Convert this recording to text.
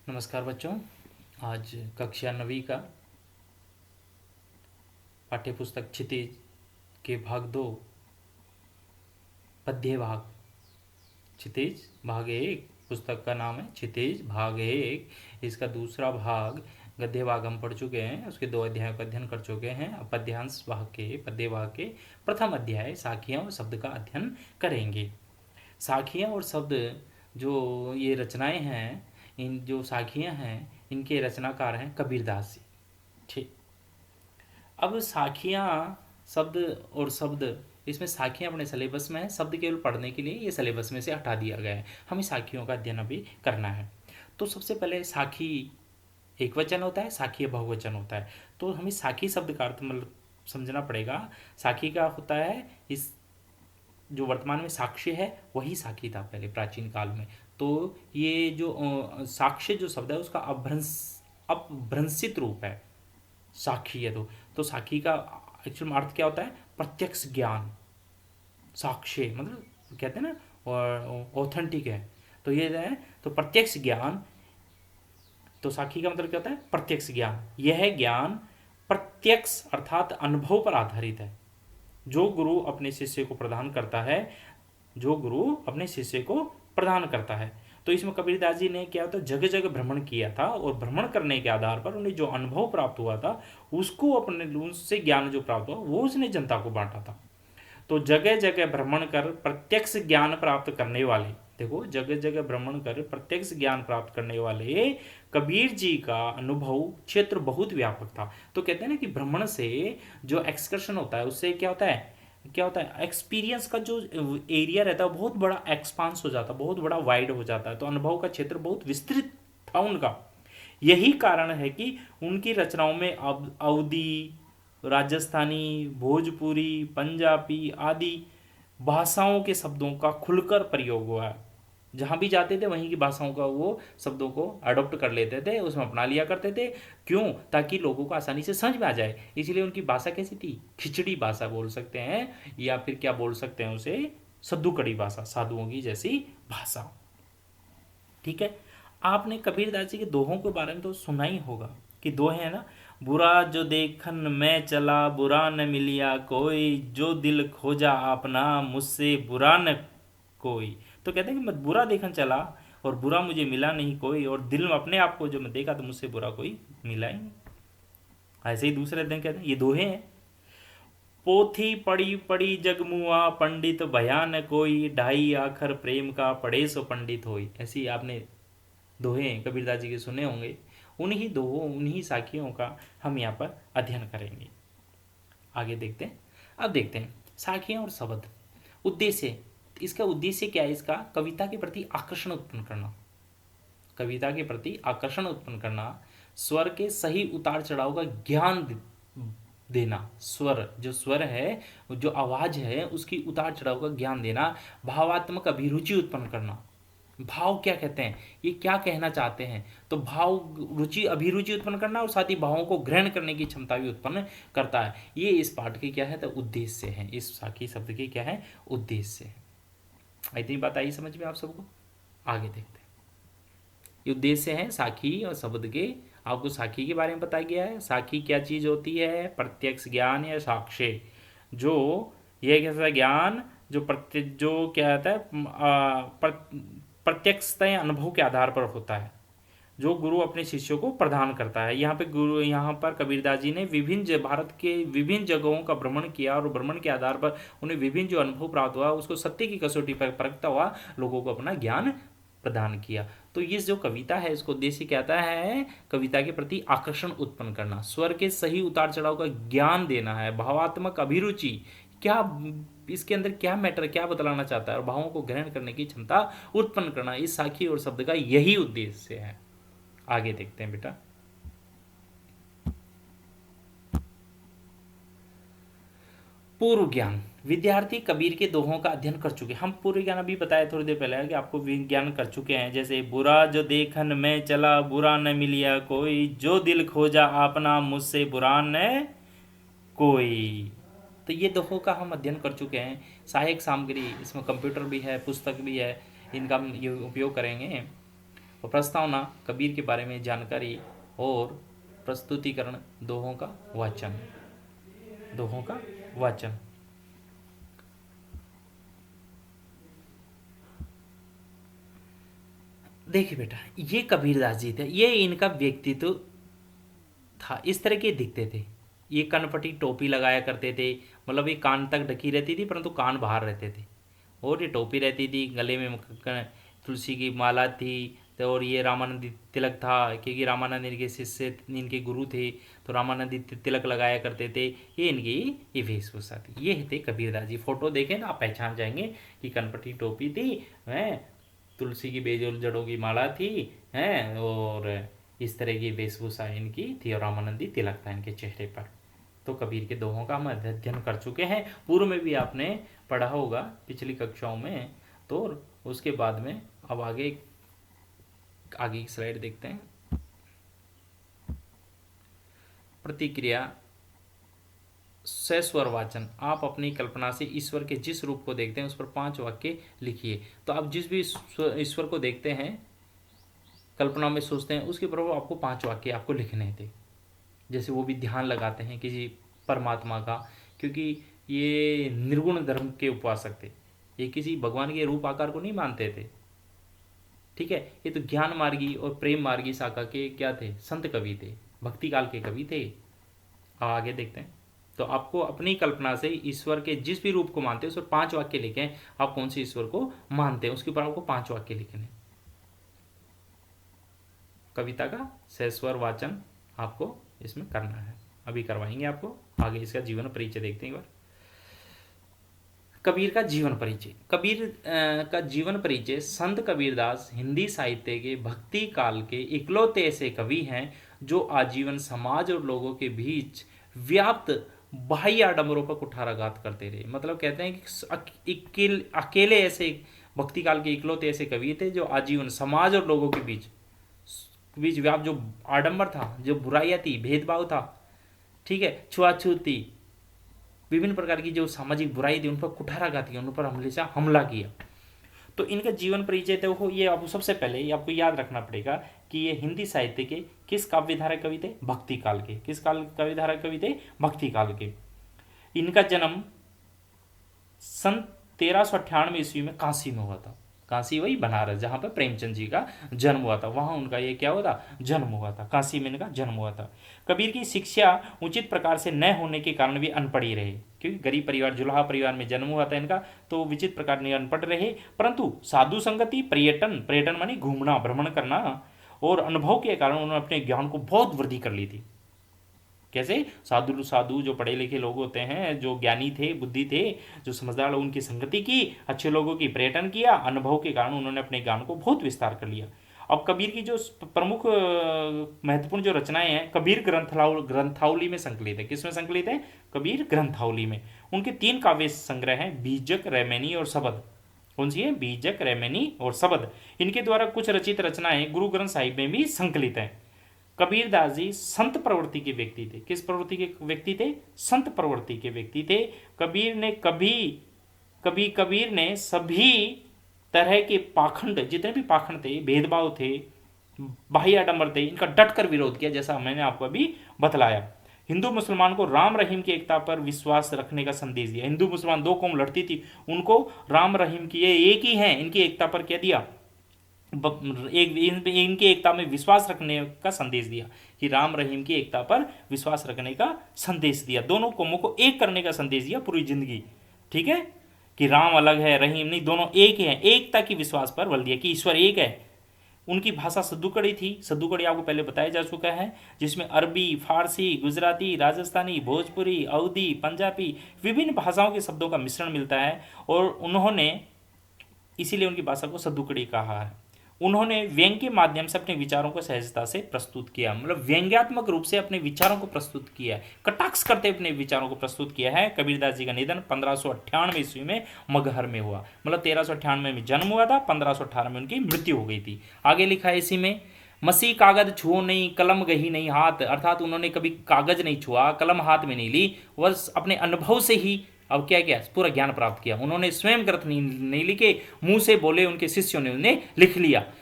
नमस्कार बच्चों। आज कक्षा 9वीं का पाठ्यपुस्तक क्षितिज के भाग 2 पद्य भाग। क्षितिज भाग 1 पुस्तक का नाम है क्षितिज भाग 1। इसका दूसरा भाग गद्य भाग हम पढ़ चुके हैं, उसके 2 अध्यायों का अध्ययन कर चुके हैं। अब पद्यांश भाग के पद्य भाग के प्रथम अध्याय साखियाँ और शब्द का अध्ययन करेंगे। साखियाँ और शब्द जो ये रचनाएं हैं, इन जो साखियाँ हैं इनके रचनाकार हैं कबीरदास जी। ठीक। अब साखियाँ शब्द और शब्द, इसमें साखियाँ अपने सिलेबस में है, शब्द केवल पढ़ने के लिए ये सिलेबस में से हटा दिया गया है। हमें साखियों का अध्ययन अभी करना है। तो सबसे पहले साखी एक वचन होता है, साखी बहुवचन होता है। तो हमें साखी शब्द का अर्थ मतलब समझना पड़ेगा। साखी का होता है, इस जो वर्तमान में साक्ष्य है वही साखी था पहले प्राचीन काल में। तो ये जो साक्ष्य जो शब्द है उसका अपभ्रंशित रूप है साक्षी है। तो साक्षी का एक्चुअल अर्थ क्या होता है? प्रत्यक्ष ज्ञान। साक्ष्य मतलब कहते हैं ना ऑथेंटिक है, तो ये है तो प्रत्यक्ष ज्ञान। तो साक्षी का मतलब क्या होता है? प्रत्यक्ष ज्ञान। यह ज्ञान प्रत्यक्ष अर्थात अनुभव पर आधारित है, जो गुरु अपने शिष्य को प्रदान करता है, जो गुरु अपने शिष्य को प्रदान करता है। तो इसमें कबीरदास जी ने क्या होता जगह जगह भ्रमण किया था, और भ्रमण करने के आधार पर उन्हें जो अनुभव प्राप्त हुआ था उसको अपने उससे ज्ञान जो प्राप्त हुआ वो उसने जनता को बांटा था। तो जगह जगह भ्रमण कर प्रत्यक्ष ज्ञान प्राप्त करने वाले, देखो जगह जगह भ्रमण कर प्रत्यक्ष ज्ञान प्राप्त करने वाले कबीर जी का अनुभव क्षेत्र बहुत व्यापक था। तो कहते हैं ना कि भ्रमण से जो एक्सकर्शन होता है उससे क्या होता है एक्सपीरियंस का जो एरिया रहता है बहुत बड़ा एक्सपांस हो जाता है, बहुत बड़ा वाइड हो जाता है। तो अनुभव का क्षेत्र बहुत विस्तृत था उनका। यही कारण है कि उनकी रचनाओं में अब अवधी, राजस्थानी, भोजपुरी, पंजाबी आदि भाषाओं के शब्दों का खुलकर प्रयोग हुआ है। जहाँ भी जाते थे वहीं की भाषाओं का वो शब्दों को अडॉप्ट कर लेते थे, उसमें अपना लिया करते थे। क्यों? ताकि लोगों को आसानी से समझ में आ जाए। इसलिए उनकी भाषा कैसी थी? खिचड़ी भाषा बोल सकते हैं, या फिर क्या बोल सकते हैं उसे, सद्दू कड़ी भाषा, साधुओं की जैसी भाषा। ठीक है। आपने कबीरदास जी के दोहों के बारे में तो सुना ही होगा कि दोहे हैं ना, बुरा जो देखन मैं चला बुरा न मिलिया कोई, जो दिल खोजा अपना मुझसे बुरा न कोई। तो कहते हैं कि मैं बुरा देखन चला और बुरा मुझे मिला नहीं कोई, और दिल में अपने आप को जो मैं देखा तो मुझसे बुरा कोई मिला ही नहीं। ऐसे ही दूसरे दिन कहते हैं, ये दोहे हैं। पोथी पड़ी पड़ी जगमुआ पंडित भयान कोई, ढाई आखर प्रेम का पढ़े सो पंडित होई। ऐसी आपने दोहे कबीरदास जी के सुने होंगे। उन्हीं दोहों उन्हीं साखियों का हम यहाँ पर अध्ययन करेंगे। आगे देखते हैं। अब देखते हैं साखियाँ और शब्द। उद्देश्य, इसका उद्देश्य क्या है? इसका कविता के प्रति आकर्षण उत्पन्न करना। कविता के प्रति आकर्षण उत्पन्न करना, स्वर के सही उतार चढ़ाव का ज्ञान देना। स्वर जो स्वर है, जो आवाज है उसकी उतार चढ़ाव का ज्ञान देना। भावात्मक अभिरुचि उत्पन्न करना। भाव क्या कहते हैं, ये क्या कहना चाहते हैं, तो भाव रुचि अभिरुचि उत्पन्न करना, और साथ ही भावों को ग्रहण करने की क्षमता भी उत्पन्न करता है। ये इस पाठ के क्या है तो उद्देश्य है, इस साखी शब्द के क्या है उद्देश्य है। इतनी बात आई समझ में आप सबको? आगे देखते हैं। ये उद्देश्य है साखी और शब्द के। आपको साखी के बारे में बताया गया है। साखी क्या चीज होती है? प्रत्यक्ष ज्ञान या साक्ष्य, जो यह कैसा ज्ञान जो क्या होता है प्रत्यक्षतः अनुभव के आधार पर होता है, जो गुरु अपने शिष्यों को प्रदान करता है। यहाँ पर कबीरदास जी ने भारत के विभिन्न जगहों का भ्रमण किया, और भ्रमण के आधार पर उन्हें विभिन्न जो अनुभव प्राप्त हुआ उसको सत्य की कसौटी पर परखता हुआ लोगों को अपना ज्ञान प्रदान किया। तो ये जो कविता है इसको उद्देश्य कहता है कविता के प्रति आकर्षण उत्पन्न करना, स्वर के सही उतार चढ़ाव का ज्ञान देना है, भावात्मक अभिरुचि, क्या इसके अंदर क्या मैटर क्या बतलाना चाहता है, और भावों को ग्रहण करने की क्षमता उत्पन्न करना। इस साखी और शब्द का यही उद्देश्य है। आगे देखते हैं बेटा। पूर्व ज्ञान। विद्यार्थी कबीर के दोहों का अध्ययन कर चुके। हम पूर्व ज्ञान अभी बताया थोड़ी देर पहले कि आपको ज्ञान कर चुके हैं। जैसे बुरा जो देखन मैं चला बुरा न मिलिया कोई, जो दिल खोजा अपना मुझसे बुरा न कोई। तो ये दोहों का हम अध्ययन कर चुके हैं। सहायक सामग्री, इसमें कंप्यूटर भी है, पुस्तक भी है, इनका हम ये उपयोग करेंगे। और प्रस्तावना कबीर के बारे में जानकारी और प्रस्तुतिकरण, दोहों का वाचन। दोहों का वाचन। देखिए बेटा, ये कबीरदास जी थे, ये इनका व्यक्तित्व था, इस तरह के दिखते थे। ये कनपटी टोपी लगाया करते थे, मतलब ये कान तक ढकी रहती थी परंतु कान बाहर रहते थे, और ये टोपी रहती थी, गले में तुलसी की माला थी। तो और ये रामानंदी तिलक था, क्योंकि रामानंद इनके शिष्य, इनके गुरु थे, तो रामानंदी तिलक लगाया करते थे। ये इनकी ये वेशभूषा थी। ये थे कबीरदास जी। फोटो देखें ना आप पहचान जाएंगे कि कनपटी टोपी थी, हैं, तुलसी की बेजोल जड़ों की माला थी, हैं, और इस तरह की वेशभूषा इनकी थी, और रामानंदी तिलक था इनके चेहरे पर। तो कबीर के दोहों का हम अध्ययन कर चुके हैं, पूर्व में भी आपने पढ़ा होगा पिछली कक्षाओं में। तो उसके बाद में अब आगे की स्लाइड देखते हैं। प्रतिक्रिया सस्वर वाचन। आप अपनी कल्पना से ईश्वर के जिस रूप को देखते हैं उस पर 5 वाक्य लिखिए। तो आप जिस भी ईश्वर को देखते हैं, कल्पना में सोचते हैं, उसके ऊपर आपको 5 वाक्य आपको लिखने थे। जैसे वो भी ध्यान लगाते हैं किसी परमात्मा का, क्योंकि ये निर्गुण धर्म के उपासक थे, ये किसी भगवान के रूप आकार को नहीं मानते थे। ठीक है, ये तो ज्ञान मार्गी और प्रेम मार्गी शाखा के क्या थे, संत कवि थे, भक्ति काल के कवि थे। अब आगे देखते हैं। तो आपको अपनी कल्पना से ईश्वर के जिस भी रूप को मानते हैं उस पर 5 वाक्य लिखें। आप कौन से ईश्वर को मानते हैं उसके ऊपर आपको 5 वाक्य लिखने। कविता का सस्वर वाचन आपको इसमें करना है, अभी करवाएंगे आपको। आगे इसका जीवन परिचय देखते हैं एक बार। कबीर का जीवन परिचय। कबीर का जीवन परिचय। संत कबीरदास हिंदी साहित्य के भक्ति काल के इकलौते ऐसे कवि हैं जो आजीवन समाज और लोगों के बीच व्याप्त बाह्य आडंबरों पर कुठाराघात करते रहे। मतलब कहते हैं कि अकेले ऐसे भक्ति काल के इकलौते ऐसे कवि थे जो आजीवन समाज और लोगों के बीच व्याप्त जो आडंबर था, जो बुराइयां थी, भेदभाव था, ठीक है, छुआछूत थी, विभिन्न प्रकार की जो सामाजिक बुराई थी उन पर कुठाराघात किया, उन पर हमेशा हमला किया। तो इनका जीवन परिचय तो ये आपको सबसे पहले ये आपको याद रखना पड़ेगा कि ये हिंदी साहित्य के किस काव्यधारा कवि थे, भक्ति काल के। किस काल काव्यधारा कवि थे, भक्ति काल के। इनका जन्म सन 1398 ईस्वी में काशी में हुआ था। काशी वही बनारस जहाँ पर प्रेमचंद जी का जन्म हुआ था, वहाँ उनका ये क्या हुआ था, जन्म हुआ था। काशी में इनका जन्म हुआ था। कबीर की शिक्षा उचित प्रकार से न होने के कारण भी अनपढ़ ही रहे, क्योंकि गरीब परिवार, जुलाहा परिवार में जन्म हुआ था इनका, तो विचित्र प्रकार से अनपढ़ रहे। परंतु साधु संगति, पर्यटन मानी घूमना, भ्रमण करना, और अनुभव के कारण उन्होंने अपने ज्ञान को बहुत वृद्धि कर ली थी। कैसे? साधु जो पढ़े लिखे लोग होते हैं, जो ज्ञानी थे, बुद्धि थे, जो समझदार लोग, उनकी संगति की, अच्छे लोगों की पर्यटन किया, अनुभव के कारण उन्होंने अपने ज्ञान को बहुत विस्तार कर लिया। अब कबीर की जो प्रमुख महत्वपूर्ण जो रचनाएं हैं, कबीर ग्रंथावली में संकलित है। किसमें संकलित है? कबीर ग्रंथावली में। उनके 3 काव्य संग्रह हैं, बीजक, रैमेनी और शबद। कौन सी है? बीजक, रैमेनी और शबद। इनके द्वारा कुछ रचित रचनाएं गुरु ग्रंथ साहिब में भी संकलित हैं। कबीरदास जी संत प्रवृत्ति के व्यक्ति थे। किस प्रवृत्ति के व्यक्ति थे? संत प्रवृत्ति के व्यक्ति थे। कबीर ने सभी तरह के पाखंड, जितने भी पाखंड थे, भेदभाव थे, बाह्य आडंबर थे, इनका डटकर विरोध किया, जैसा मैंने आपको अभी बतलाया। हिंदू मुसलमान को राम रहीम की एकता पर विश्वास रखने का संदेश दिया। हिंदू मुसलमान 2 कौम लड़ती थी, उनको राम रहीम की ये एक ही है, इनकी एकता पर क्या दिया, इनकी एकता में विश्वास रखने का संदेश दिया, कि राम रहीम की एकता पर विश्वास रखने का संदेश दिया। दोनों कौमों को एक करने का संदेश दिया पूरी जिंदगी। ठीक है, कि राम अलग है, रहीम नहीं, दोनों एक ही है। एकता की विश्वास पर बल दिया कि ईश्वर एक है। उनकी भाषा सद्दुकड़ी थी। सद्दुकड़ी आपको पहले बताया जा चुका है, जिसमें अरबी, फारसी, गुजराती, राजस्थानी, भोजपुरी, अवधी, पंजाबी, विभिन्न भाषाओं के शब्दों का मिश्रण मिलता है, और उन्होंने इसीलिए उनकी भाषा को सद्दुकड़ी कहा है। उन्होंने व्यंग के माध्यम से अपने विचारों को सहजता से प्रस्तुत किया, मतलब व्यंग्यात्मक रूप से अपने विचारों को प्रस्तुत किया है, कटाक्ष करते अपने विचारों को प्रस्तुत किया है। कबीरदास जी का निधन 1598 ईस्वी में मगहर में हुआ, मतलब 1398 में जन्म हुआ था, 1518 में उनकी मृत्यु हो गई थी। आगे लिखा है इसी में, मसी कागज छुओ नहीं, कलम गही नहीं हाथ, अर्थात उन्होंने कभी कागज नहीं छुआ, कलम हाथ में नहीं ली, वह अपने अनुभव से ही अब क्या किया, पूरा ज्ञान प्राप्त किया। उन्होंने स्वयं ग्रंथ नहीं लिखे, मुंह से बोले, उनके शिष्यों ने उन्हें लिख लिया।